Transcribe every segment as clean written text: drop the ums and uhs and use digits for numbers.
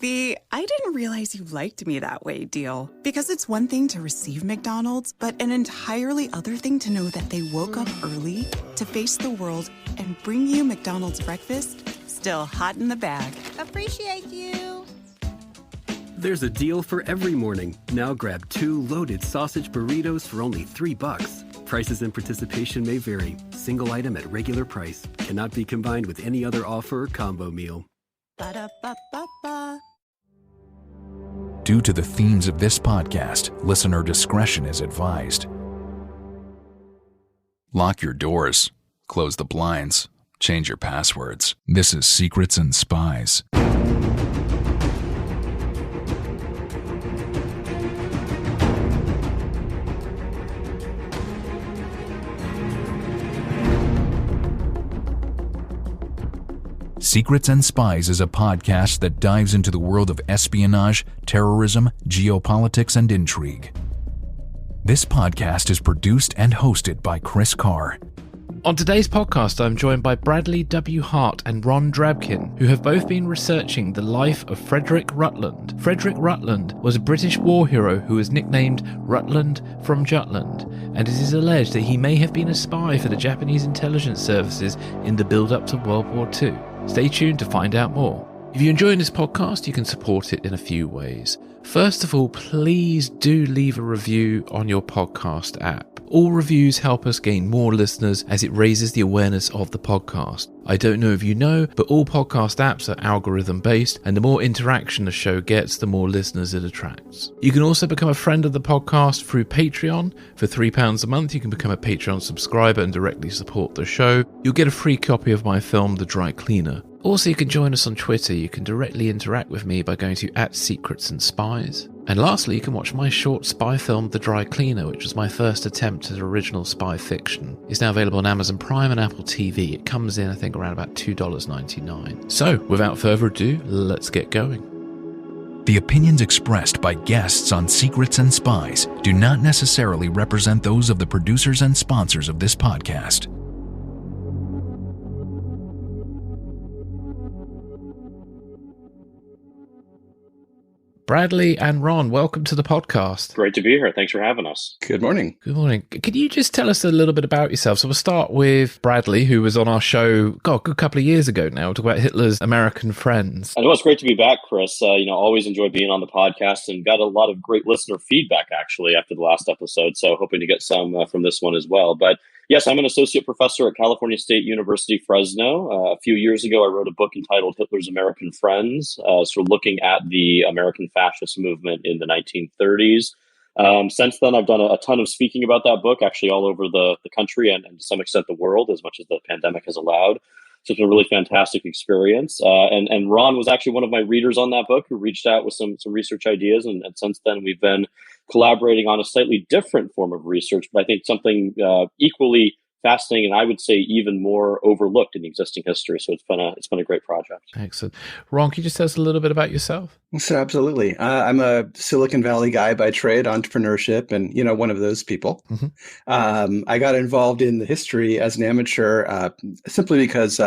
the "I didn't realize you liked me that way" deal. Because it's one thing to receive McDonald's, but an entirely other thing to know that they woke up early to face the world and bring you McDonald's breakfast still hot in the bag. Appreciate you. There's a deal for every morning. Now grab 2 loaded sausage burritos for only $3. Prices and participation may vary. Single item at regular price. Cannot be combined with any other offer or combo meal. Ba-da-ba-ba-ba. Due to the themes of this podcast, listener discretion is advised. Lock your doors, close the blinds, change your passwords. This is Secrets and Spies. Secrets and Spies is a podcast that dives into the world of espionage, terrorism, geopolitics, and intrigue. This podcast is produced and hosted by Chris Carr. On today's podcast, I'm joined by Bradley W. Hart and Ron Drabkin, who have both been researching the life of Fredrick Rutland. Fredrick Rutland was a British war hero who was nicknamed Rutland From Jutland, and it is alleged that he may have been a spy for the Japanese intelligence services in the build-up to World War II. Stay tuned to find out more. If you're enjoying this podcast, you can support it in a few ways. First of all, please do leave a review on your podcast app. All reviews help us gain more listeners as it raises the awareness of the podcast. I don't know if you know, but all podcast apps are algorithm based, and the more interaction a show gets, the more listeners it attracts. You can also become a friend of the podcast through Patreon. For £3 a month, you can become a Patreon subscriber and directly support the show. You'll get a free copy of my film, The Dry Cleaner. Also, you can join us on Twitter. You can directly interact with me by going to @SecretsAndSpies. And lastly, you can watch my short spy film, The Dry Cleaner, which was my first attempt at original spy fiction. It's now available on Amazon Prime and Apple TV. It comes in, I think, around about $2.99. So, without further ado, let's get going. The opinions expressed by guests on Secrets and Spies do not necessarily represent those of the producers and sponsors of this podcast. Bradley and Ron, welcome to the podcast. Great to be here. Thanks for having us. Good morning. Good morning. Can you just tell us a little bit about yourself? So we'll start with Bradley, who was on our show, a good couple of years ago now, talk about Hitler's American friends. I know it's great to be back, Chris. Always enjoy being on the podcast and got a lot of great listener feedback, actually, after the last episode. So hoping to get some from this one as well. But yes, I'm an associate professor at California State University, Fresno. A few years ago, I wrote a book entitled Hitler's American Friends, sort of looking at the American fascist movement in the 1930s. Since then, I've done a ton of speaking about that book, actually all over the country and to some extent the world, as much as the pandemic has allowed. So it's been a really fantastic experience. And Ron was actually one of my readers on that book who reached out with some research ideas. And since then, we've been collaborating on a slightly different form of research, but I think something equally fascinating and I would say even more overlooked in existing history. So it's been a great project. Excellent. Ron, can you just tell us a little bit about yourself? So absolutely. I'm a Silicon Valley guy by trade, entrepreneurship, and, one of those people. Mm-hmm. I got involved in the history as an amateur simply because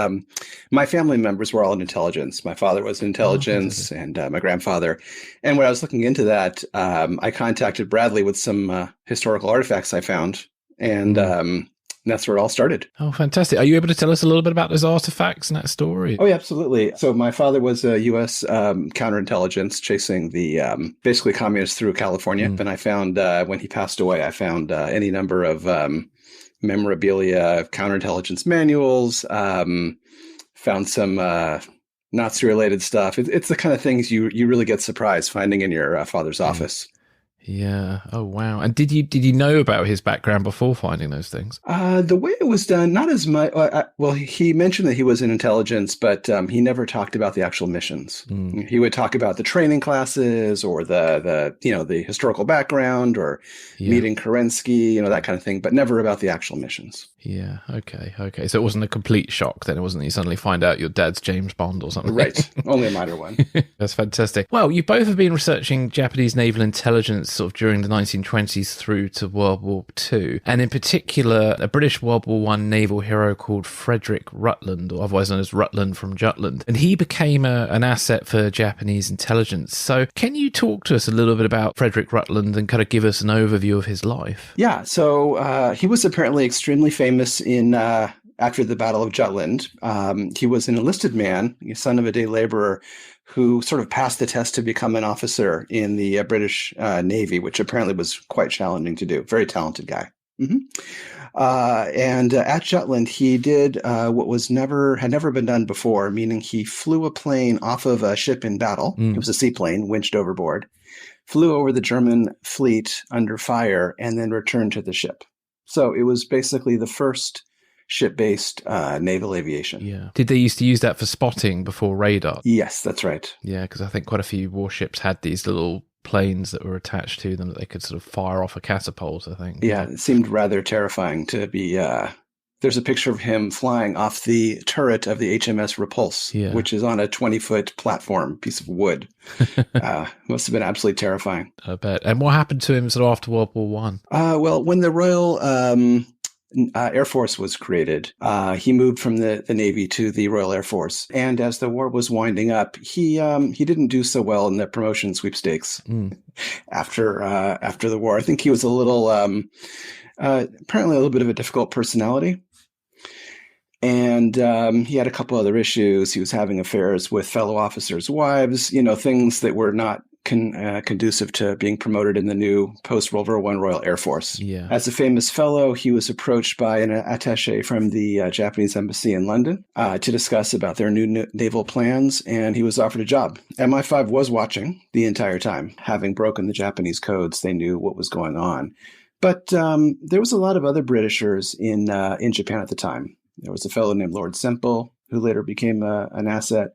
my family members were all in intelligence. My father was in intelligence and my grandfather. And when I was looking into that, I contacted Bradley with some historical artifacts I found. And that's where it all started. Oh, fantastic. Are you able to tell us a little bit about those artifacts and that story? Oh, yeah, absolutely. So my father was a U.S. counterintelligence chasing the basically communists through California. And I found, when he passed away, I found any number of memorabilia, counterintelligence manuals, found some Nazi-related stuff. It's the kind of things you really get surprised finding in your father's office. Yeah. Oh, wow. And did you know about his background before finding those things? The way it was done, not as much. Well, he mentioned that he was in intelligence, but he never talked about the actual missions. He would talk about the training classes or the historical background or meeting Kerensky, that kind of thing, but never about the actual missions. Yeah. Okay. So it wasn't a complete shock then. It wasn't that you suddenly find out your dad's James Bond or something. Right. Only a minor one. That's fantastic. Well, you both have been researching Japanese naval intelligence sort of during the 1920s through to World War II, and in particular a British World War I naval hero called Fredrick Rutland, or otherwise known as Rutland from Jutland, and he became an asset for Japanese intelligence. So can you talk to us a little bit about Fredrick Rutland and kind of give us an overview of his life? Yeah, so he was apparently extremely famous after the Battle of Jutland. He was an enlisted man, son of a day laborer, who sort of passed the test to become an officer in the British Navy, which apparently was quite challenging to do. Very talented guy. Mm-hmm. And at Jutland, he did what had never been done before, meaning he flew a plane off of a ship in battle. It was a seaplane, winched overboard, flew over the German fleet under fire, and then returned to the ship. So it was basically the first ship-based naval aviation. Yeah. Did they used to use that for spotting before radar? Yes, that's right. Yeah, because I think quite a few warships had these little planes that were attached to them that they could sort of fire off a catapult, I think. Yeah, it seemed rather terrifying to be... There's a picture of him flying off the turret of the HMS Repulse, which is on a 20-foot platform, piece of wood. Must have been absolutely terrifying. I bet. And what happened to him sort of after World War I? Well, when the Royal Air Force was created, he moved from the Navy to the Royal Air Force. And as the war was winding up, he didn't do so well in the promotion sweepstakes after the war. I think he was a little, apparently a little bit of a difficult personality. And he had a couple other issues. He was having affairs with fellow officers' wives, things that were not conducive to being promoted in the new post-World War I Royal Air Force. Yeah. As a famous fellow, he was approached by an attaché from the Japanese embassy in London to discuss about their new naval plans, and he was offered a job. MI5 was watching the entire time. Having broken the Japanese codes, they knew what was going on. But there was a lot of other Britishers in Japan at the time. There was a fellow named Lord Semple, who later became an asset.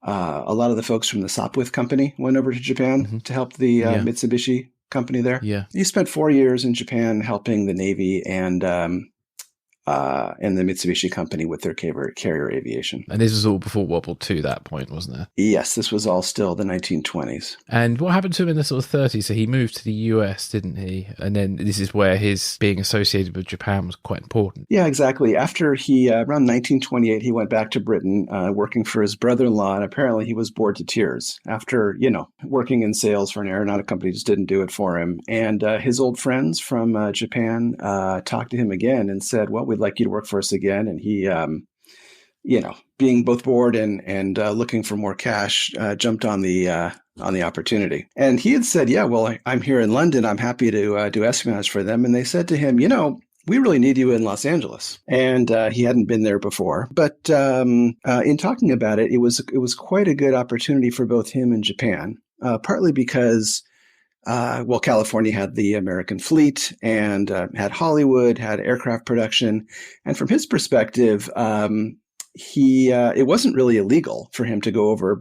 A lot of the folks from the Sopwith Company went over to Japan to help the Mitsubishi company there. Yeah. He spent 4 years in Japan helping the Navy and the Mitsubishi company with their carrier aviation. And this was all before World War II, that point, wasn't it? Yes, this was all still the 1920s. And what happened to him in the sort of 30s? So he moved to the US, didn't he? And then this is where his being associated with Japan was quite important. Yeah, exactly. After he, around 1928, he went back to Britain, working for his brother-in-law, and apparently he was bored to tears. After, working in sales for an aeronautic company just didn't do it for him. And his old friends from Japan talked to him again and said, well, we'd like you to work for us again. And he, being both bored and looking for more cash, jumped on the opportunity. And he had said, yeah, well, I'm here in London. I'm happy to do espionage for them. And they said to him, we really need you in Los Angeles. And he hadn't been there before. But in talking about it, it was quite a good opportunity for both him and Japan, partly because California had the American fleet and had Hollywood, had aircraft production. And from his perspective, it wasn't really illegal for him to go over,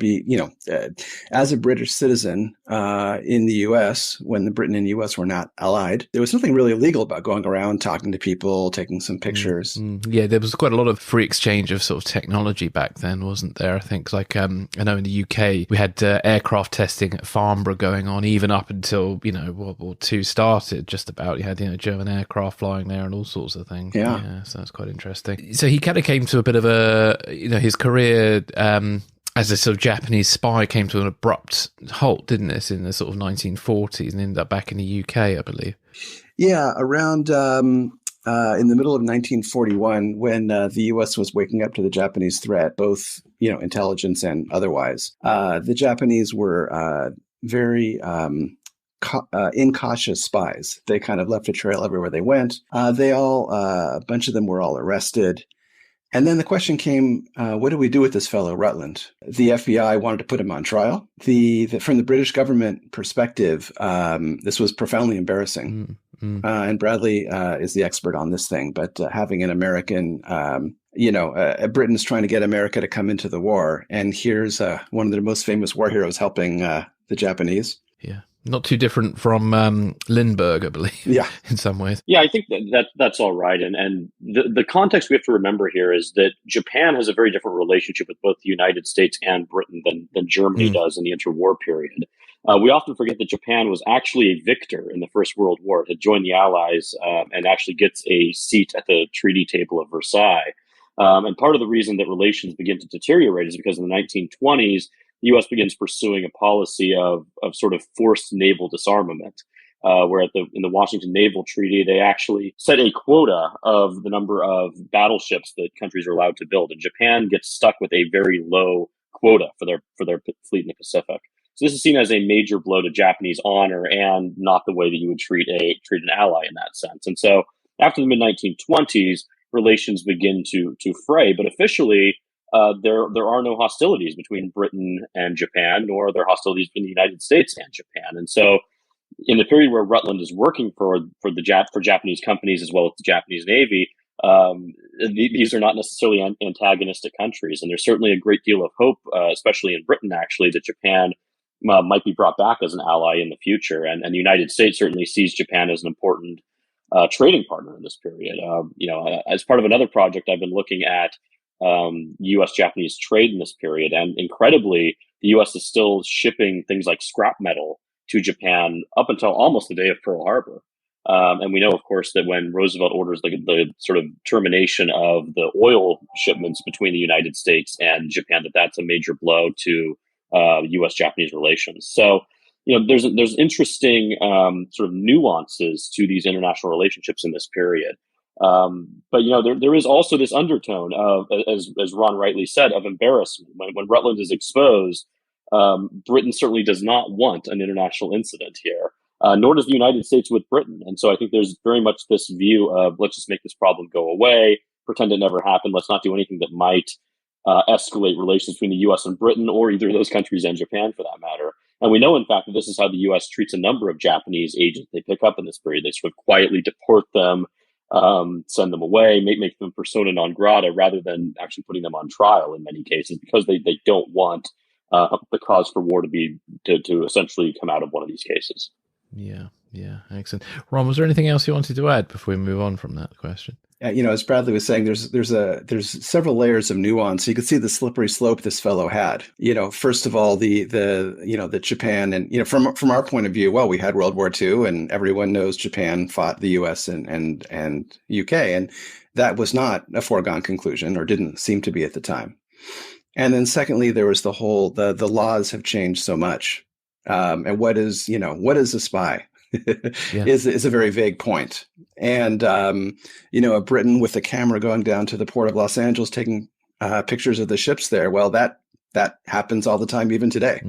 as a British citizen in the U.S., when Britain and U.S. were not allied. There was nothing really illegal about going around, talking to people, taking some pictures. Yeah, there was quite a lot of free exchange of sort of technology back then, wasn't there? I think, I know in the UK, we had aircraft testing at Farnborough going on even up until, World War II started, just about. You had, German aircraft flying there and all sorts of things. Yeah, so that's quite interesting. So he kind of came to a bit of his career as a sort of Japanese spy came to an abrupt halt, didn't it, in the sort of 1940s, and ended up back in the UK, I believe. Yeah, around in the middle of 1941, when the U.S. was waking up to the Japanese threat, both intelligence and otherwise, the Japanese were very incautious spies. They kind of left a trail everywhere they went. A bunch of them were all arrested. And then the question came, what do we do with this fellow, Rutland? The FBI wanted to put him on trial. From the British government perspective, this was profoundly embarrassing. And Bradley is the expert on this thing. But having an American, Britain's trying to get America to come into the war. And here's one of their most famous war heroes helping the Japanese. Yeah. Not too different from Lindbergh, I believe. Yeah, in some ways. Yeah, I think that's all right. And the context we have to remember here is that Japan has a very different relationship with both the United States and Britain than Germany does in the interwar period. We often forget that Japan was actually a victor in the First World War. It had joined the Allies and actually gets a seat at the treaty table of Versailles. And part of the reason that relations begin to deteriorate is because in the 1920s, the U.S. begins pursuing a policy of sort of forced naval disarmament, where in the Washington Naval Treaty, they actually set a quota of the number of battleships that countries are allowed to build. And Japan gets stuck with a very low quota for their fleet in the Pacific. So this is seen as a major blow to Japanese honor and not the way that you would treat an ally in that sense. And so after the mid-1920s, relations begin to fray, but officially there are no hostilities between Britain and Japan, nor are there hostilities between the United States and Japan. And so in the period where Rutland is working for Japanese companies as well as the Japanese Navy, these are not necessarily antagonistic countries. And there's certainly a great deal of hope, especially in Britain, actually, that Japan might be brought back as an ally in the future. And the United States certainly sees Japan as an important trading partner in this period. As part of another project, I've been looking at U.S.-Japanese trade in this period. And incredibly, the U.S. is still shipping things like scrap metal to Japan up until almost the day of Pearl Harbor. And we know, of course, that when Roosevelt orders the sort of termination of the oil shipments between the United States and Japan, that's a major blow to U.S.-Japanese relations. So, there's interesting sort of nuances to these international relationships in this period. But there is also this undertone of, as Ron rightly said, of embarrassment. When Rutland is exposed, Britain certainly does not want an international incident here, nor does the United States with Britain. And so I think there's very much this view of, let's just make this problem go away, pretend it never happened, let's not do anything that might escalate relations between the U.S. and Britain, or either of those countries and Japan for that matter. And we know, in fact, that this is how the U.S. treats a number of Japanese agents they pick up in this period. They sort of quietly deport them, send them away, make them persona non grata, rather than actually putting them on trial in many cases, because they don't want the cause for war to essentially come out of one of these cases. Yeah, excellent. Ron, was there anything else you wanted to add before we move on from that question? As Bradley was saying, there's several layers of nuance. You can see the slippery slope this fellow had. First of all, the Japan, and from our point of view, well, we had World War II, and everyone knows Japan fought the U.S. and UK, and that was not a foregone conclusion, or didn't seem to be at the time. And then secondly, there was the whole the laws have changed so much, and what is a spy? is a very vague point. And, a Britain with a camera going down to the port of Los Angeles, taking pictures of the ships there. Well, that happens all the time, even today,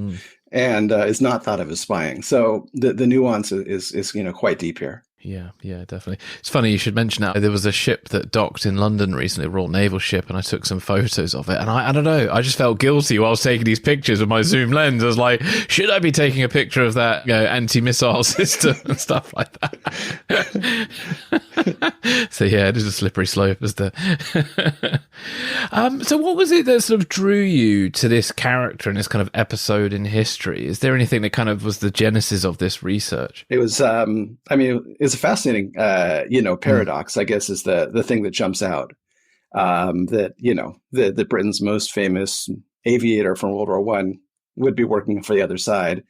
and is not thought of as spying. So the nuance is quite deep here. Yeah, definitely. It's funny you should mention that. There was a ship that docked in London recently, a Royal Naval ship, and I took some photos of it. And I don't know, I just felt guilty while I was taking these pictures with my zoom lens. I was like, should I be taking a picture of that anti-missile system and stuff like that? So yeah, it is a slippery slope, isn't it? So what was it that sort of drew you to this character and this kind of episode in history? Is there anything that kind of was the genesis of this research? It was, it's a fascinating, paradox, I guess, is the thing that jumps out. That Britain's most famous aviator from World War I would be working for the other side.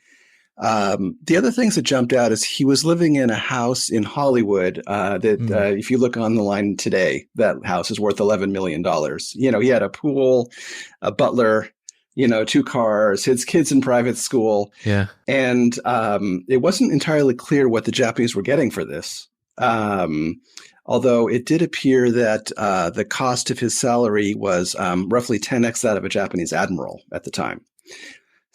The other things that jumped out is he was living in a house in Hollywood if you look on the line today, that house is worth $11 million. He had a pool, a butler, 2 cars, his kids in private school. Yeah. And it wasn't entirely clear what the Japanese were getting for this. Although it did appear that the cost of his salary was roughly 10x that of a Japanese admiral at the time.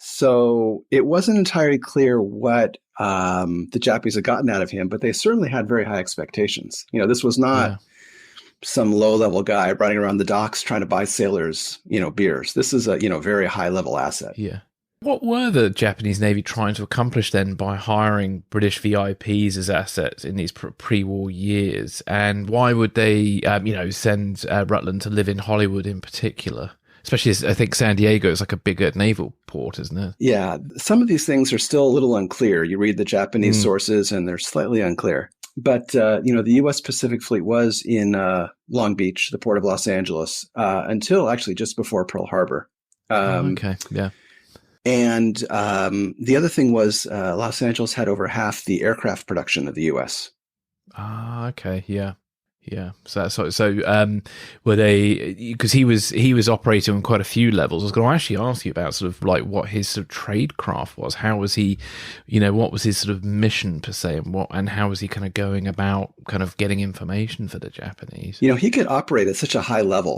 So it wasn't entirely clear what the Japanese had gotten out of him, but they certainly had very high expectations. This was not some low-level guy running around the docks trying to buy sailors, beers. This is a, very high-level asset. Yeah. What were the Japanese Navy trying to accomplish then by hiring British VIPs as assets in these pre-war years? And why would they, send Rutland to live in Hollywood in particular? Especially as I think San Diego is like a bigger naval port, isn't it? Yeah. Some of these things are still a little unclear. You read the Japanese sources and they're slightly unclear. But, the U.S. Pacific Fleet was in Long Beach, the port of Los Angeles, until actually just before Pearl Harbor. Okay, yeah. And the other thing was Los Angeles had over half the aircraft production of the U.S. Ah, okay, yeah. Yeah, so were they, because he was operating on quite a few levels. I was going to actually ask you about sort of like what his sort of trade craft was. How was he, what was his sort of mission per se, and how was he kind of going about kind of getting information for the Japanese? He could operate at such a high level,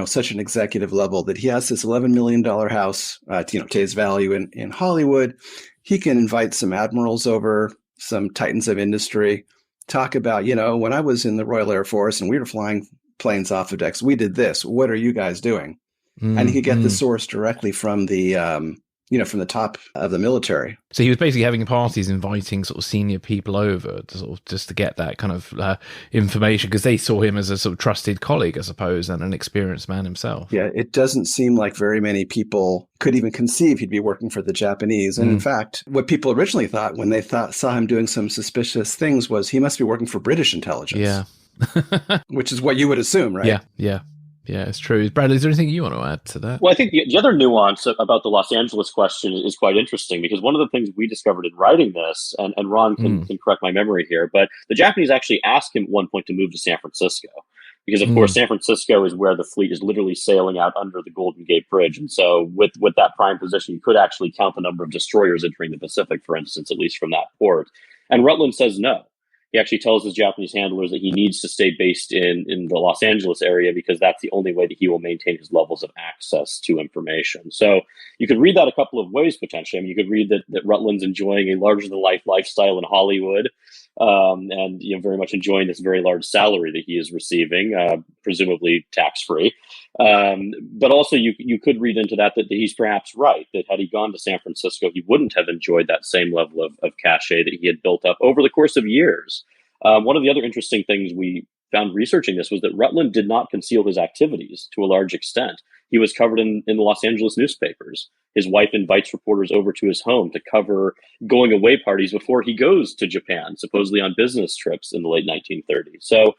such an executive level that he has this $11 million house, today's value in Hollywood. He can invite some admirals over, some titans of industry. Talk about, when I was in the Royal Air Force and we were flying planes off the decks, we did this. What are you guys doing? And he could get the source directly from the, from the top of the military. So he was basically having parties, inviting sort of senior people over to sort of just to get that kind of information, because they saw him as a sort of trusted colleague, I suppose, and an experienced man himself. Yeah, it doesn't seem like very many people could even conceive he'd be working for the Japanese. And in fact, what people originally thought when they saw him doing some suspicious things was he must be working for British intelligence. Yeah. Which is what you would assume, right? Yeah. Yeah, it's true. Bradley, is there anything you want to add to that? Well, I think the other nuance about the Los Angeles question is quite interesting, because one of the things we discovered in writing this, and Ron can correct my memory here, but the Japanese actually asked him at one point to move to San Francisco, because of course San Francisco is where the fleet is literally sailing out under the Golden Gate Bridge. And so with that prime position, you could actually count the number of destroyers entering the Pacific, for instance, at least from that port. And Rutland says no. He actually tells his Japanese handlers that he needs to stay based in the Los Angeles area, because that's the only way that he will maintain his levels of access to information. So you could read that a couple of ways, potentially. I mean, you could read that Rutland's enjoying a larger-than-life lifestyle in Hollywood, and very much enjoying this very large salary that he is receiving, presumably tax-free. But also you could read into that he's perhaps right, that had he gone to San Francisco, he wouldn't have enjoyed that same level of cachet that he had built up over the course of years. One of the other interesting things we found researching this was that Rutland did not conceal his activities to a large extent. He was covered in the Los Angeles newspapers. His wife invites reporters over to his home to cover going away parties before he goes to Japan, supposedly on business trips in the late 1930s. So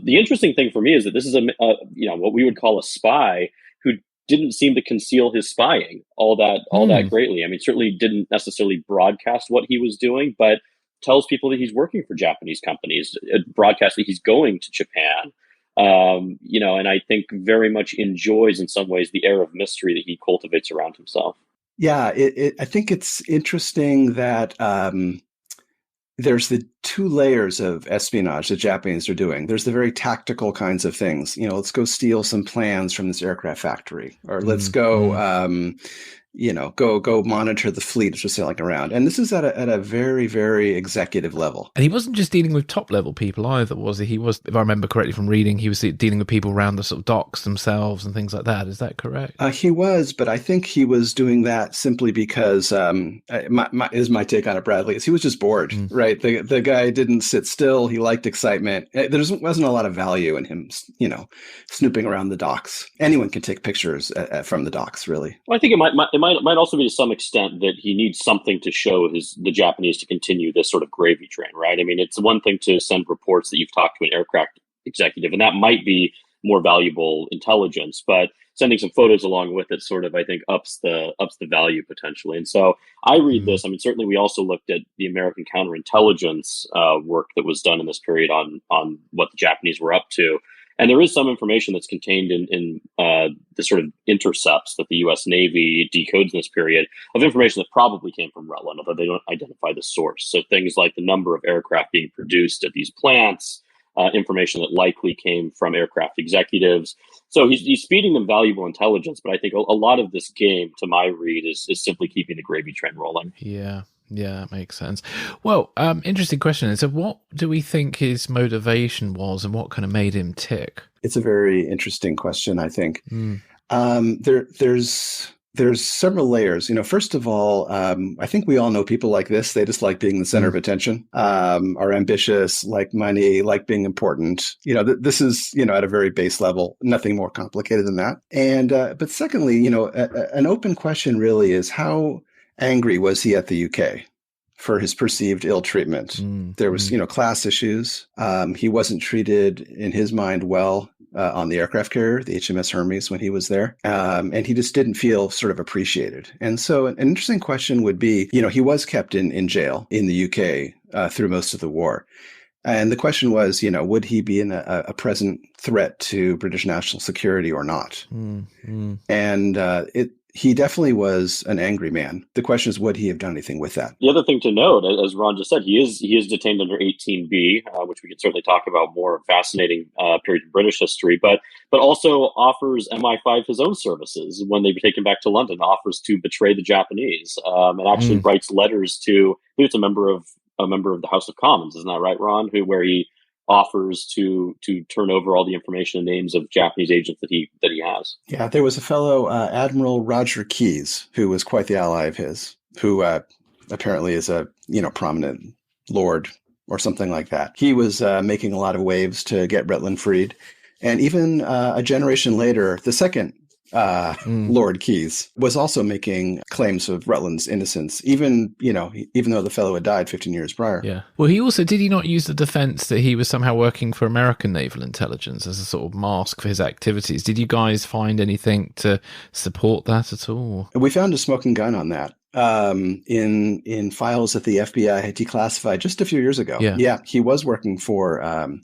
the interesting thing for me is that this is what we would call a spy who didn't seem to conceal his spying all that greatly. I mean, certainly didn't necessarily broadcast what he was doing, but tells people that he's working for Japanese companies, broadcasts that he's going to Japan, and I think very much enjoys in some ways the air of mystery that he cultivates around himself. Yeah, I think it's interesting that there's the two layers of espionage the Japanese are doing. There's the very tactical kinds of things. Let's go steal some plans from this aircraft factory, or let's go, go monitor the fleet as we're sailing around. And this is at a very, very executive level. And he wasn't just dealing with top level people either, was he? He was, if I remember correctly from reading, he was dealing with people around the sort of docks themselves and things like that. Is that correct? He was, but I think he was doing that simply because my take on it, Bradley, is he was just bored, right? The guy didn't sit still. He liked excitement. There wasn't a lot of value in him, snooping around the docks. Anyone can take pictures from the docks, really. Well, I think it might also be to some extent that he needs something to show the Japanese to continue this sort of gravy train, right? I mean, it's one thing to send reports that you've talked to an aircraft executive, and that might be more valuable intelligence, but sending some photos along with it sort of, I think, ups the value potentially. And so I read this. I mean, certainly we also looked at the American counterintelligence work that was done in this period on what the Japanese were up to. And there is some information that's contained in the sort of intercepts that the U.S. Navy decodes in this period of information that probably came from Rutland, although they don't identify the source. So things like the number of aircraft being produced at these plants, information that likely came from aircraft executives. So he's feeding them valuable intelligence. But I think a lot of this game, to my read, is simply keeping the gravy train rolling. Yeah. Yeah, that makes sense. Well, interesting question. So what do we think his motivation was, and what kind of made him tick? It's a very interesting question, I think. There's There's several layers. First of all, I think we all know people like this. They just like being the center of attention, are ambitious, like money, like being important. This is, at a very base level, nothing more complicated than that. And, but secondly, an open question really is how angry was he at the UK for his perceived ill treatment? There was, class issues. He wasn't treated in his mind well on the aircraft carrier, the HMS Hermes, when he was there. And he just didn't feel sort of appreciated. And so an interesting question would be, he was kept in jail in the UK through most of the war. And the question was, would he be a present threat to British national security or not? And he definitely was an angry man. The question is, would he have done anything with that? The other thing to note, as Ron just said, he is detained under 18B, which we could certainly talk about more. Fascinating period in British history, but also offers MI5 his own services when they were taken back to London. Offers to betray the Japanese, and actually writes letters to. I think it's a member of the House of Commons, isn't that right, Ron? Where he offers to turn over all the information and names of Japanese agents that he has. Yeah, there was a fellow, Admiral Roger Keyes, who was quite the ally of his, who apparently is a prominent lord or something like that. He was making a lot of waves to get Rutland freed, and even a generation later, the second Lord Keyes was also making claims of Rutland's innocence, even though the fellow had died 15 years prior. Yeah. Well, did he not use the defense that he was somehow working for American Naval Intelligence as a sort of mask for his activities? Did you guys find anything to support that at all? We found a smoking gun on that. In files that the FBI had declassified just a few years ago. Yeah, he was working for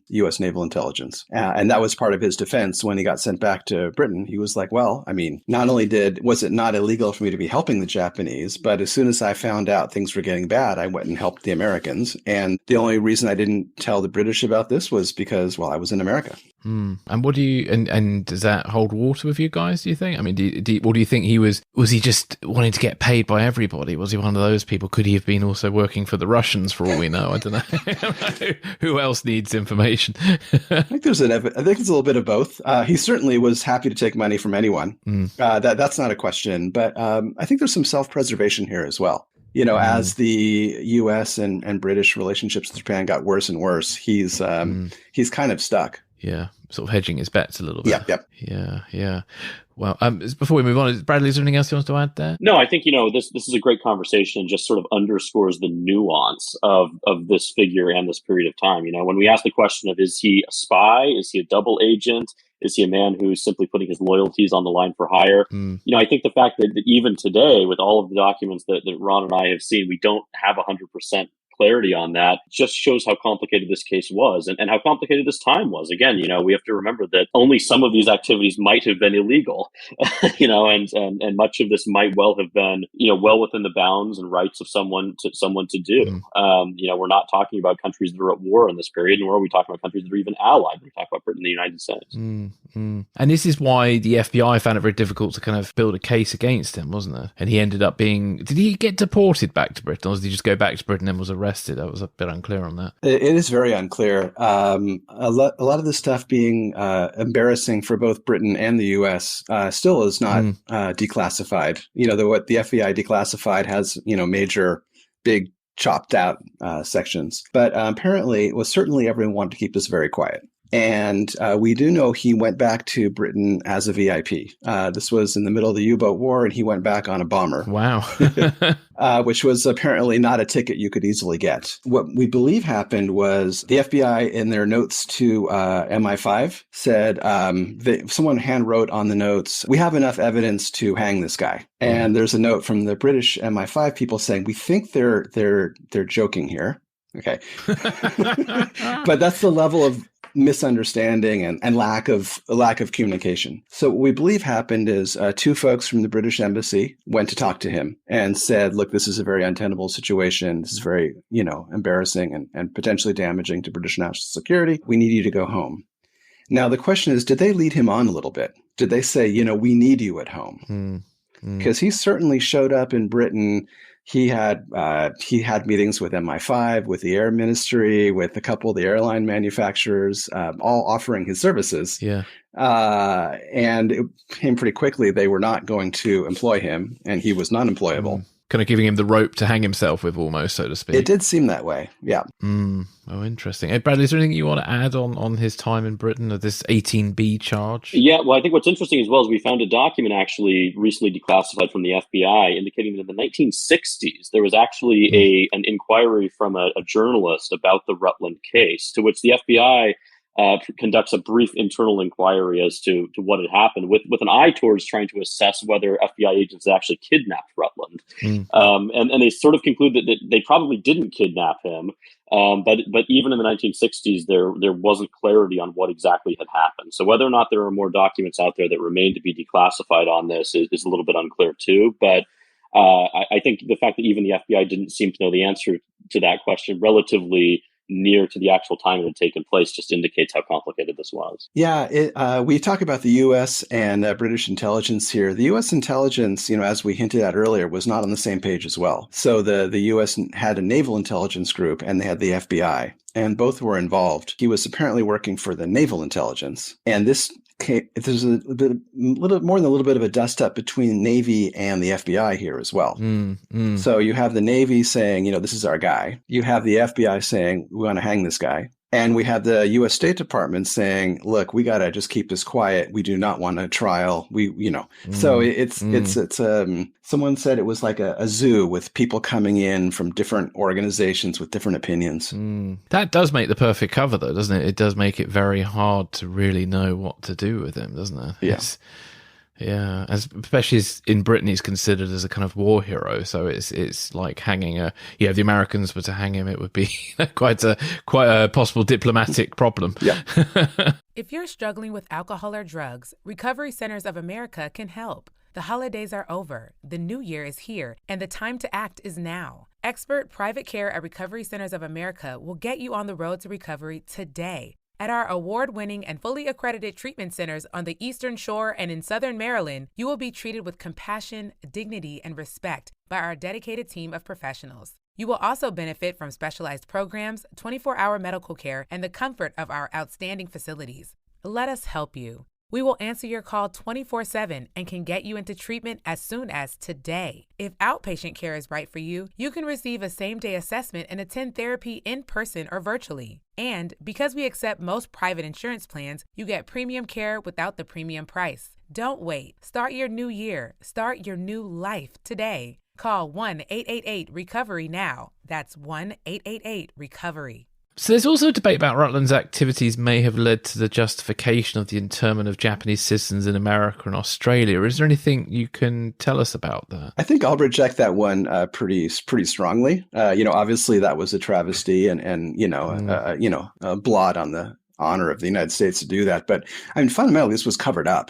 U.S. Naval Intelligence. And that was part of his defense when he got sent back to Britain. He was like, well, I mean, not only was it not illegal for me to be helping the Japanese, but as soon as I found out things were getting bad, I went and helped the Americans. And the only reason I didn't tell the British about this was because, well, I was in America. And what do you, and does that hold water with you guys, do you think? I mean, what do you think was he just wanting to get paid by everybody? Was he one of those people? Could he have been also working for the Russians for all we know? I don't know. Who else needs information? I think it's a little bit of both. He certainly was happy to take money from anyone. That's not a question. But I think there's some self-preservation here as well. As the U.S. and British relationships with Japan got worse and worse, he's kind of stuck. Yeah, sort of hedging his bets a little bit. Yep. Yeah. Well, before we move on, Bradley, is there anything else you want to add there? No, I think, this is a great conversation and just sort of underscores the nuance of this figure and this period of time. When we ask the question of, is he a spy? Is he a double agent? Is he a man who's simply putting his loyalties on the line for hire? I think the fact that even today, with all of the documents that Ron and I have seen, we don't have 100% clarity on that, just shows how complicated this case was and how complicated this time was. Again, we have to remember that only some of these activities might have been illegal, and much of this might well have been, well within the bounds and rights of someone to do. We're not talking about countries that are at war in this period, nor are we talking about countries that are even allied. We talk about Britain and the United States. And this is why the FBI found it very difficult to kind of build a case against him, wasn't it? And he ended up did he get deported back to Britain, or did he just go back to Britain and was arrested? I was a bit unclear on that. It is very unclear. A lot of this stuff being embarrassing for both Britain and the U.S. Still is not declassified. What the FBI declassified has, major, big, chopped out sections. But apparently, certainly everyone wanted to keep this very quiet. And we do know he went back to Britain as a VIP. This was in the middle of the U-boat war, and he went back on a bomber. Wow. Which was apparently not a ticket you could easily get. What we believe happened was the FBI, in their notes to MI5, said someone hand wrote on the notes, "We have enough evidence to hang this guy." And there's a note from the British MI5 people saying, "We think they're joking here." Okay. But that's the level of misunderstanding and lack of communication. So what we believe happened is two folks from the British Embassy went to talk to him and said, "Look, this is a very untenable situation. This is very, embarrassing and potentially damaging to British national security. We need you to go home." Now, the question is, did they lead him on a little bit? Did they say, we need you at home? Because he certainly showed up in Britain he had meetings with MI5, with the Air Ministry, with a couple of the airline manufacturers, all offering his services. Yeah. And it came pretty quickly. They were not going to employ him, and he was non-employable. Kind of giving him the rope to hang himself with, almost, so to speak. It did seem that way, yeah. Oh, interesting. Hey, Bradley, is there anything you want to add on his time in Britain, or this 18B charge? Yeah, well, I think what's interesting as well is we found a document actually recently declassified from the FBI indicating that in the 1960s, there was actually an inquiry from a journalist about the Rutland case, to which the FBI conducts a brief internal inquiry as to what had happened, with an eye towards trying to assess whether FBI agents had actually kidnapped Rutland. And they sort of conclude that they probably didn't kidnap him. But even in the 1960s, there wasn't clarity on what exactly had happened. So whether or not there are more documents out there that remain to be declassified on this is a little bit unclear too. But I think the fact that even the FBI didn't seem to know the answer to that question relatively near to the actual time it had taken place just indicates how complicated this was. Yeah, we talk about the U.S. and British intelligence here. The U.S. intelligence, as we hinted at earlier, was not on the same page as well. So the U.S. had a Naval Intelligence group, and they had the FBI, and both were involved. He was apparently working for the Naval Intelligence, and there's a little more than a little bit of a dust up between Navy and the FBI here as well. So you have the Navy saying, this is our guy. You have the FBI saying, we want to hang this guy. And we have the U.S. State Department saying, look, we got to just keep this quiet. We do not want a trial. So it's someone said it was like a zoo with people coming in from different organizations with different opinions. That does make the perfect cover, though, doesn't it? It does make it very hard to really know what to do with him, doesn't it? Yes. Yeah, especially in Britain, he's considered as a kind of war hero. So it's like hanging if the Americans were to hang him, it would be quite a possible diplomatic problem. Yeah. If you're struggling with alcohol or drugs, Recovery Centers of America can help. The holidays are over, the new year is here, and the time to act is now. Expert private care at Recovery Centers of America will get you on the road to recovery today. At our award-winning and fully accredited treatment centers on the Eastern Shore and in Southern Maryland, you will be treated with compassion, dignity, and respect by our dedicated team of professionals. You will also benefit from specialized programs, 24-hour medical care, and the comfort of our outstanding facilities. Let us help you. We will answer your call 24/7 and can get you into treatment as soon as today. If outpatient care is right for you, you can receive a same-day assessment and attend therapy in person or virtually. And because we accept most private insurance plans, you get premium care without the premium price. Don't wait. Start your new year. Start your new life today. Call 1-888-RECOVERY now. That's 1-888-RECOVERY. So there's also a debate about Rutland's activities may have led to the justification of the internment of Japanese citizens in America and Australia. Is there anything you can tell us about that? I think I'll reject that one pretty strongly. Obviously that was a travesty and a blot on the honor of the United States to do that. But I mean, fundamentally, this was covered up.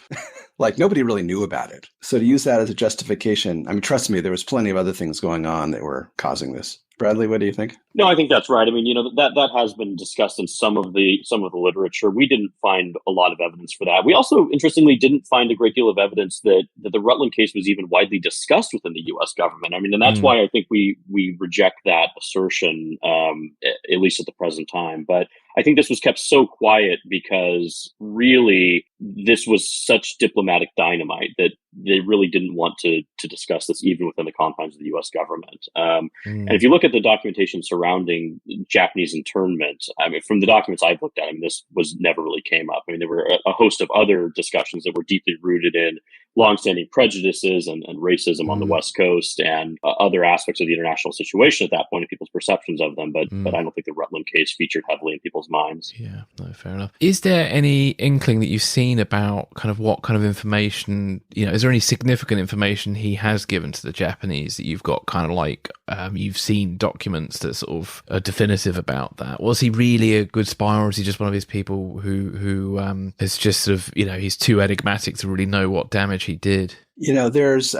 Like nobody really knew about it. So to use that as a justification, I mean, trust me, there was plenty of other things going on that were causing this. Bradley, what do you think? No, I think that's right. I mean, that has been discussed in some of the literature. We didn't find a lot of evidence for that. We also, interestingly, didn't find a great deal of evidence that the Rutland case was even widely discussed within the U.S. government. I mean, and that's why I think we reject that assertion, at least at the present time. But I think this was kept so quiet because really this was such diplomatic dynamite that they really didn't want to discuss this even within the confines of the U.S. government. And if you look at the documentation surrounding Japanese internment, I mean, from the documents I've looked at, I mean, this never really came up. I mean, there were a host of other discussions that were deeply rooted in longstanding prejudices and racism on the West Coast and other aspects of the international situation at that point and people's perceptions of them. But I don't think the Rutland case featured heavily in people's minds. Yeah, no, fair enough. Is there any inkling that you've seen about kind of what kind of information, is there any significant information he has given to the Japanese that you've got kind of like, you've seen documents that sort of are definitive about that? Was he really a good spy, or is he just one of these people who is just sort of, he's too enigmatic to really know what damage he did? There's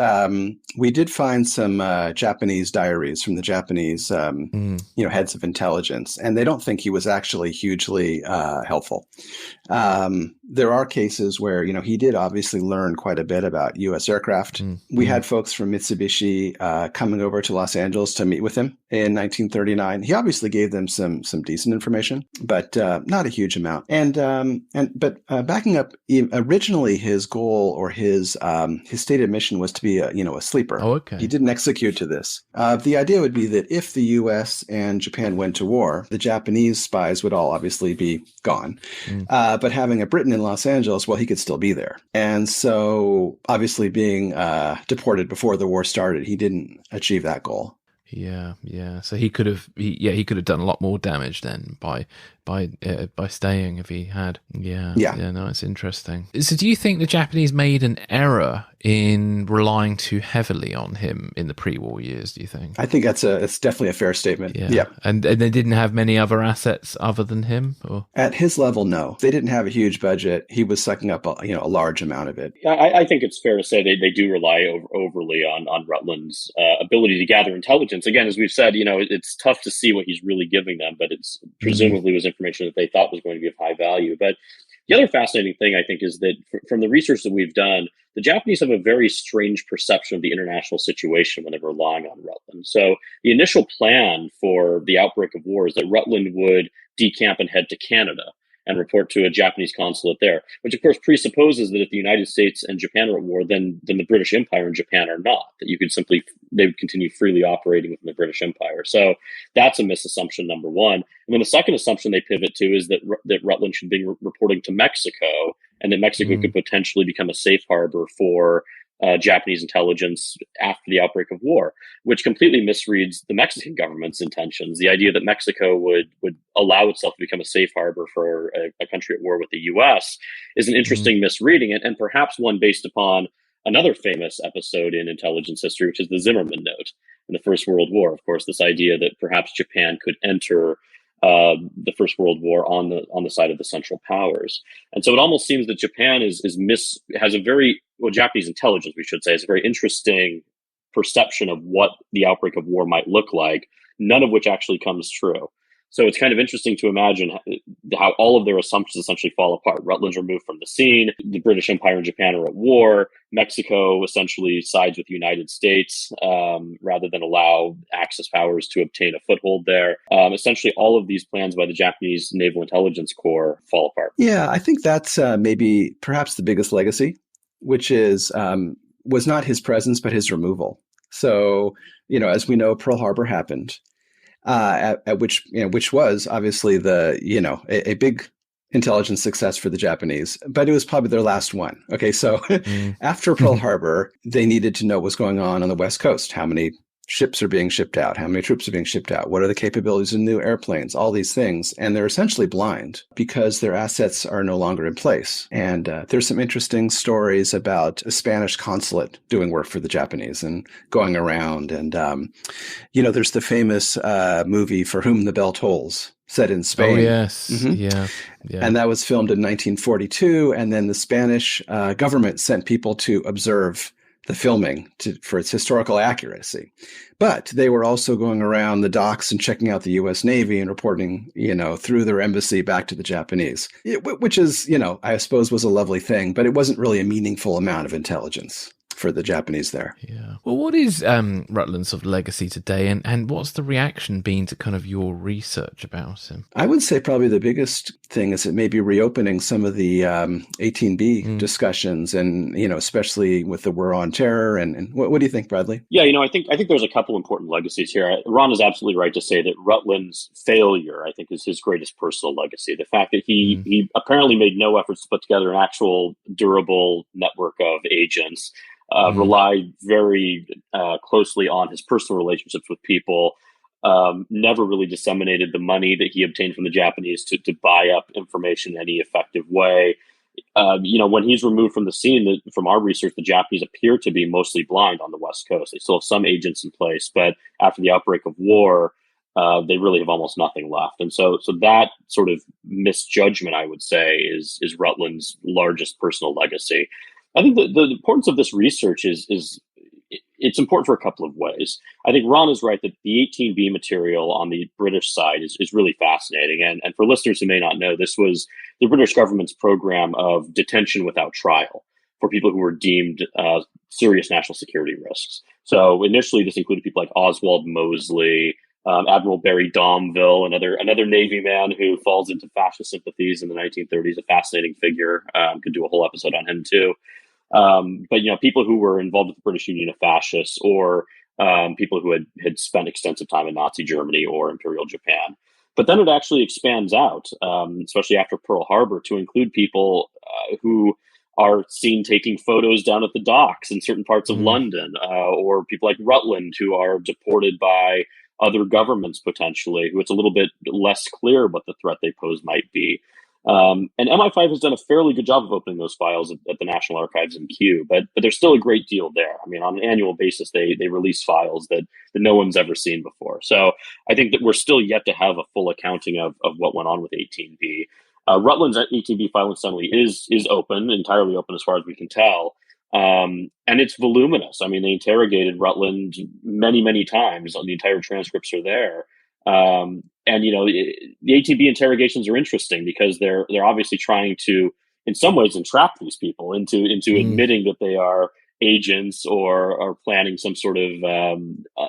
we did find some Japanese diaries from the Japanese, heads of intelligence, and they don't think he was actually hugely helpful. There are cases where, he did obviously learn quite a bit about U.S. aircraft. We had folks from Mitsubishi coming over to Los Angeles to meet with him in 1939. He obviously gave them some decent information, but not a huge amount. But backing up, originally his goal or his stated mission was to be a sleeper. Oh, okay. He didn't execute to this. The idea would be that if the U.S. and Japan went to war, the Japanese spies would all obviously be gone. But having a Britain in Los Angeles, well, he could still be there. And so obviously being deported before the war started, he didn't achieve that goal. Yeah. So he could have done a lot more damage then by staying if he had. Yeah. No, it's interesting. So do you think the Japanese made an error in relying too heavily on him in the pre-war years, do you think? I think it's definitely a fair statement. Yeah. And they didn't have many other assets other than him? Or? At his level, no. They didn't have a huge budget. He was sucking up a large amount of it. I think it's fair to say they do rely overly on Rutland's ability to gather intelligence. Again, as we've said, it's tough to see what he's really giving them, but it's presumably was information that they thought was going to be of high value. But the other fascinating thing, I think, is that from the research that we've done, the Japanese have a very strange perception of the international situation when they're relying on Rutland. So the initial plan for the outbreak of war is that Rutland would decamp and head to Canada and report to a Japanese consulate there, which of course presupposes that if the United States and Japan are at war, then the British Empire and Japan are not, that they would continue freely operating within the British Empire. So that's a misassumption, number one. And then the second assumption they pivot to is that Rutland should be reporting to Mexico, and that Mexico could potentially become a safe harbor for Japanese intelligence after the outbreak of war, which completely misreads the Mexican government's intentions. The idea that Mexico would allow itself to become a safe harbor for a country at war with the U.S. is an interesting misreading, and perhaps one based upon another famous episode in intelligence history, which is the Zimmerman Note in the First World War. Of course, this idea that perhaps Japan could enter the First World War on the side of the Central Powers. And so it almost seems that Japan Japanese intelligence, we should say, is a very interesting perception of what the outbreak of war might look like, none of which actually comes true. So it's kind of interesting to imagine how all of their assumptions essentially fall apart. Rutland's removed from the scene. The British Empire and Japan are at war. Mexico essentially sides with the United States rather than allow Axis powers to obtain a foothold there. Essentially, all of these plans by the Japanese Naval Intelligence Corps fall apart. Yeah, I think that's maybe perhaps the biggest legacy, which was not his presence, but his removal. So, as we know, Pearl Harbor happened. At which was obviously a big intelligence success for the Japanese, but it was probably their last one. Okay, so after Pearl Harbor, they needed to know what's going on the West Coast. How many ships are being shipped out? How many troops are being shipped out? What are the capabilities of new airplanes? All these things. And they're essentially blind because their assets are no longer in place. And there's some interesting stories about a Spanish consulate doing work for the Japanese and going around. And, there's the famous movie For Whom the Bell Tolls, set in Spain. Oh, yes. Yeah. And that was filmed in 1942. And then the Spanish government sent people to observe the filming for its historical accuracy. But they were also going around the docks and checking out the U.S. Navy and reporting, through their embassy back to the Japanese, which is, I suppose was a lovely thing, but it wasn't really a meaningful amount of intelligence for the Japanese there. Yeah. Well, what is Rutland's sort of legacy today, and what's the reaction been to kind of your research about him? I would say probably the biggest thing is it may be reopening some of the 18B discussions, and especially with the war on terror. And what do you think, Bradley? Yeah, I think there's a couple important legacies here. Ron is absolutely right to say that Rutland's failure, I think, is his greatest personal legacy. The fact that he apparently made no efforts to put together an actual durable network of agents. Relied very closely on his personal relationships with people, never really disseminated the money that he obtained from the Japanese to buy up information in any effective way. When he's removed from the scene, from our research, the Japanese appear to be mostly blind on the West Coast. They still have some agents in place, but after the outbreak of war, they really have almost nothing left. And so that sort of misjudgment, I would say, is Rutland's largest personal legacy. I think the importance of this research is it's important for a couple of ways. I think Ron is right that the 18B material on the British side is really fascinating. And for listeners who may not know, this was the British government's program of detention without trial for people who were deemed serious national security risks. So initially, this included people like Oswald Mosley, Admiral Barry Domville, another Navy man who falls into fascist sympathies in the 1930s, a fascinating figure. Could do a whole episode on him too. But people who were involved with the British Union of Fascists, or people who had spent extensive time in Nazi Germany or Imperial Japan. But then it actually expands out, especially after Pearl Harbor, to include people who are seen taking photos down at the docks in certain parts of London, or people like Rutland who are deported by other governments potentially, who it's a little bit less clear what the threat they pose might be. And MI5 has done a fairly good job of opening those files at the National Archives in Kew, but there's still a great deal there. I mean, on an annual basis, they release files that no one's ever seen before. So I think that we're still yet to have a full accounting of what went on with 18B. Rutland's 18B file incidentally is open, entirely open as far as we can tell. And it's voluminous. I mean, they interrogated Rutland many, many times. The entire transcripts are there. And the 18B interrogations are interesting because they're obviously trying to, in some ways, entrap these people into admitting that they are agents or are planning some sort of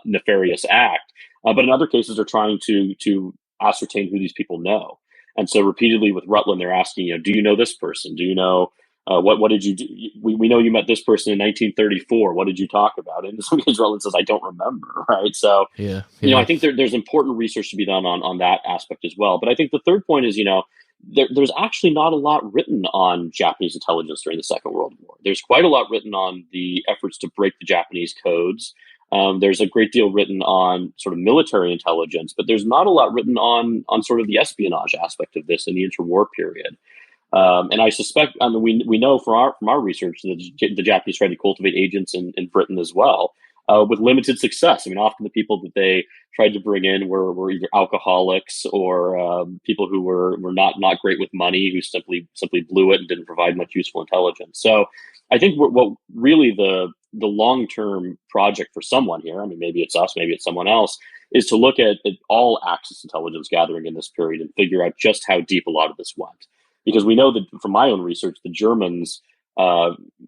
nefarious act. But in other cases, they're trying to ascertain who these people know. And so repeatedly with Rutland, they're asking, do you know this person? Do you know what did you do? We know you met this person in 1934. What did you talk about? And in some cases, Rutland says, I don't remember. Right. So, I think there's important research to be done on that aspect as well. But I think the third point is, there's actually not a lot written on Japanese intelligence during the Second World War. There's quite a lot written on the efforts to break the Japanese codes. There's a great deal written on sort of military intelligence, but there's not a lot written on sort of the espionage aspect of this in the interwar period. And I suspect, we know from our research that the Japanese tried to cultivate agents in Britain as well, with limited success. I mean, often the people that they tried to bring in were either alcoholics or people who were not great with money, who simply blew it and didn't provide much useful intelligence. So I think what really the long-term project for someone here, I mean, maybe it's us, maybe it's someone else, is to look at all Axis intelligence gathering in this period and figure out just how deep a lot of this went. Because we know that from my own research, the Germans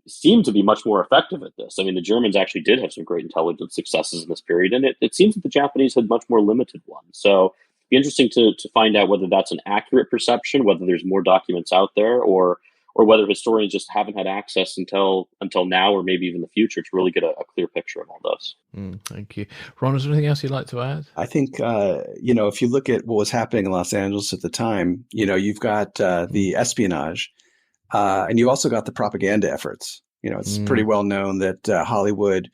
seem to be much more effective at this. I mean, the Germans actually did have some great intelligence successes in this period, and it seems that the Japanese had much more limited ones. So it'd be interesting to find out whether that's an accurate perception, whether there's more documents out there, or whether historians just haven't had access until now, or maybe even the future, to really get a clear picture of all this. Thank you. Ron, is there anything else you'd like to add? I think, if you look at what was happening in Los Angeles at the time, you've got the espionage, and you've also got the propaganda efforts. It's pretty well known that Hollywood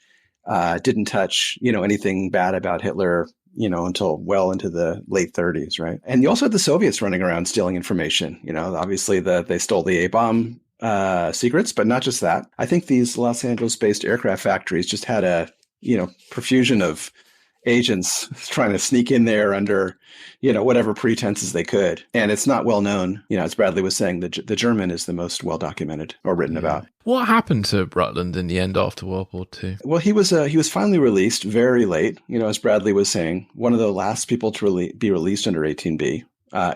didn't touch, anything bad about Hitler, until well into the late 30s, right? And you also had the Soviets running around stealing information. Obviously they stole the A-bomb secrets, but not just that. I think these Los Angeles-based aircraft factories just had a, profusion of agents trying to sneak in there under, whatever pretenses they could. And it's not well known. As Bradley was saying, the German is the most well documented or written about. What happened to Rutland in the end after World War II? Well, he was finally released very late. As Bradley was saying, one of the last people to be released under 18B.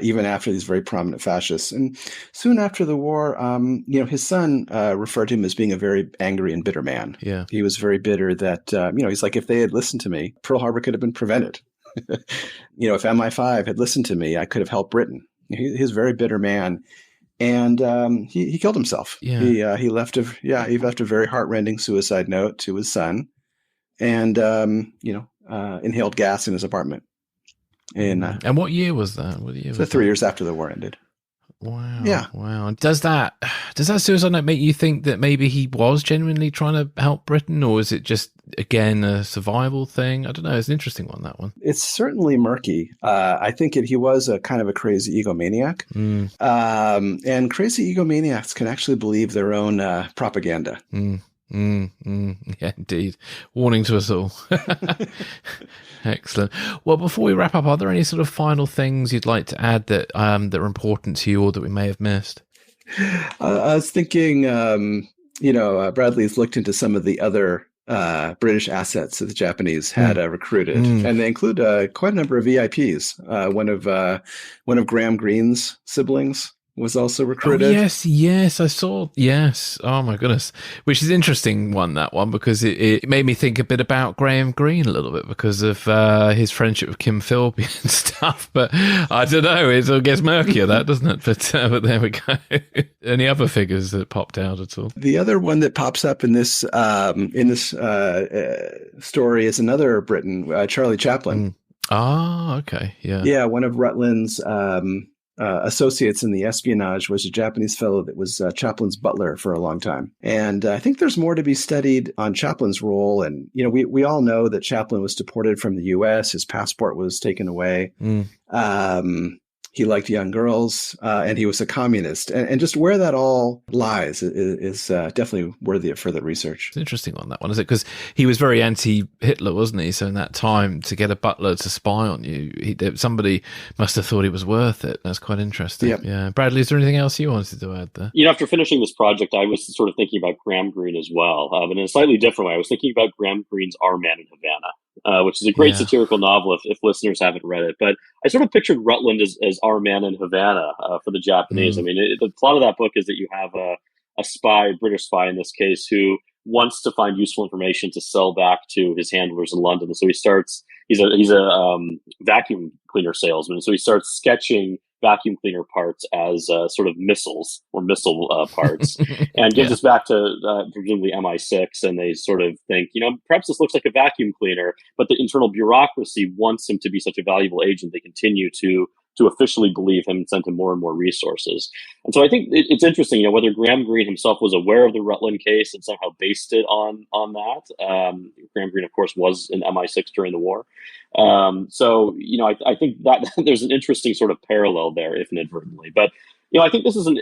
Even after these very prominent fascists. And soon after the war, his son referred to him as being a very angry and bitter man. Yeah. He was very bitter that, he's like, if they had listened to me, Pearl Harbor could have been prevented. If MI5 had listened to me, I could have helped Britain. He's a very bitter man. And he killed himself. Yeah. He left a very heartrending suicide note to his son and, inhaled gas in his apartment. And what year was that? What year was 3 years after the war ended. Wow. Yeah. Wow. And does that suicide note make you think that maybe he was genuinely trying to help Britain, or is it just, again, a survival thing? I don't know. It's an interesting one, that one. It's certainly murky. I think he was a kind of a crazy egomaniac. And crazy egomaniacs can actually believe their own propaganda. Yeah, indeed. Warning to us all. Excellent. Well, before we wrap up, are there any sort of final things you'd like to add that are important to you or that we may have missed? I was thinking, Bradley's looked into some of the other British assets that the Japanese had recruited, and they include quite a number of VIPs. One of Graham Greene's siblings was also recruited. Oh, yes, I saw. Yes. Oh my goodness. Which is interesting that one, because it made me think a bit about Graham Greene a little bit because of his friendship with Kim Philby and stuff. But I don't know. It all gets murkier, that, doesn't it? But there we go. Any other figures that popped out at all? The other one that pops up in this story is another Briton, Charlie Chaplin. Ah, okay. Yeah. Yeah. One of Rutland's associates in the espionage was a Japanese fellow that was Chaplin's butler for a long time. And I think there's more to be studied on Chaplin's role. And, we all know that Chaplin was deported from the U.S. His passport was taken away. He liked young girls, and he was a communist. And just where that all lies is definitely worthy of further research. It's an interesting one, that one, is it? Because he was very anti-Hitler, wasn't he? So in that time, to get a butler to spy on you, somebody must have thought he was worth it. That's quite interesting. Yep. Yeah. Bradley, is there anything else you wanted to add there? After finishing this project, I was sort of thinking about Graham Greene as well, but in a slightly different way. I was thinking about Graham Greene's Our Man in Havana, which is a great satirical novel if listeners haven't read it. But I sort of pictured Rutland as Our Man in Havana for the Japanese. I mean, the plot of that book is that you have a spy, British spy in this case, who wants to find useful information to sell back to his handlers in London. So he's a vacuum cleaner salesman. So he starts sketching vacuum cleaner parts as sort of missiles or missile parts, and gives this back to presumably MI6, and they sort of think, perhaps this looks like a vacuum cleaner, but the internal bureaucracy wants him to be such a valuable agent. They continue to officially believe him and send him more and more resources. And so I think it's interesting, whether Graham Greene himself was aware of the Rutland case and somehow based it on that. Graham Greene, of course, was in MI6 during the war. I think that there's an interesting sort of parallel there, if inadvertently. But, I think this is an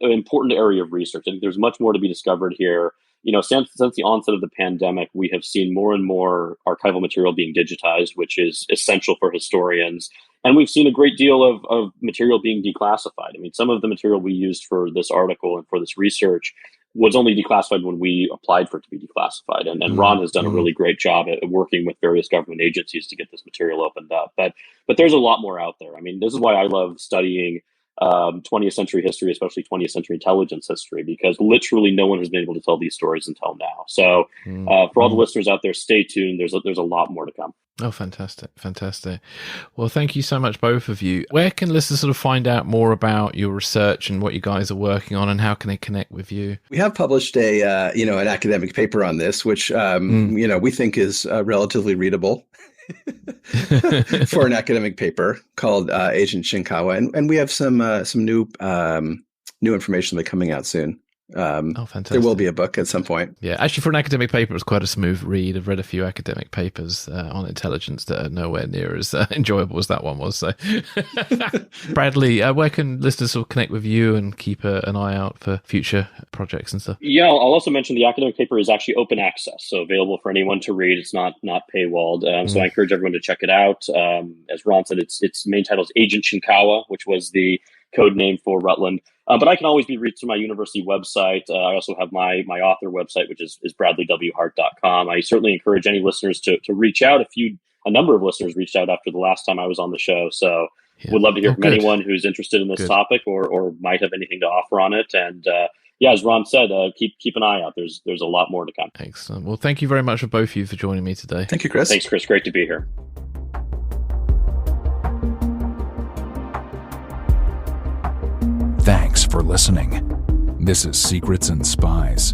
important area of research. I think there's much more to be discovered here. Since the onset of the pandemic, we have seen more and more archival material being digitized, which is essential for historians. And we've seen a great deal of material being declassified. I mean, some of the material we used for this article and for this research was only declassified when we applied for it to be declassified. And Ron has done a really great job at working with various government agencies to get this material opened up. But there's a lot more out there. I mean, this is why I love studying 20th century history, especially 20th century intelligence history, because literally no one has been able to tell these stories until now. So for all the listeners out there, stay tuned. There's a lot more to come. Oh, fantastic. Well, thank you so much, both of you. Where can listeners sort of find out more about your research and what you guys are working on, and how can they connect with you? We have published an academic paper on this, which, we think is relatively readable. For an academic paper called Agent Shinkawa, and we have some new information that'll be coming out soon. Fantastic. There will be a book at some point. Yeah, actually, for an academic paper, it was quite a smooth read. I've read a few academic papers on intelligence that are nowhere near as enjoyable as that one was. So, Bradley, where can listeners sort of connect with you and keep an eye out for future projects and stuff? Yeah, I'll also mention the academic paper is actually open access, so available for anyone to read. It's not paywalled, so I encourage everyone to check it out. As Ron said, its main title is Agent Shinkawa, which was the code name for Rutland. But I can always be reached through my university website. I also have my author website, which is bradleywhart.com. I certainly encourage any listeners to reach out. A number of listeners reached out after the last time I was on the show. So would love to hear from anyone who's interested in this topic or might have anything to offer on it. And as Ron said, keep an eye out. There's a lot more to come. Excellent. Well, thank you very much for both of you for joining me today. Thank you, Chris. Thanks, Chris. Great to be here. Thanks for listening. This is Secrets and Spies.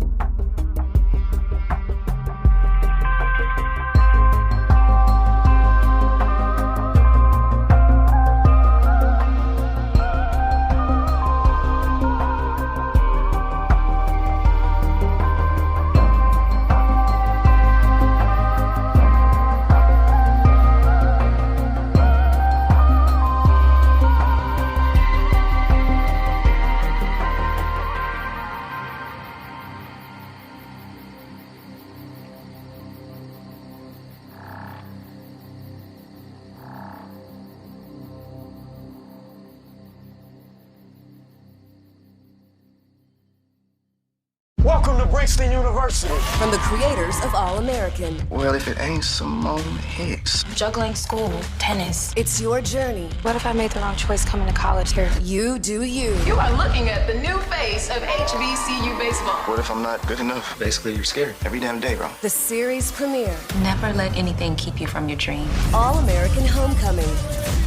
Welcome to Brixton University. From the creators of All American. Well, if it ain't Simone Hicks. Juggling, school, tennis. It's your journey. What if I made the wrong choice coming to college here? You do you. You are looking at the new face of HBCU baseball. What if I'm not good enough? Basically, you're scared every damn day, bro. The series premiere. Never let anything keep you from your dream. All American Homecoming.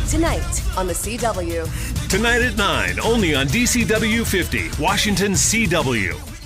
Tonight on the CW. Tonight at 9, only on DCW 50, Washington CW.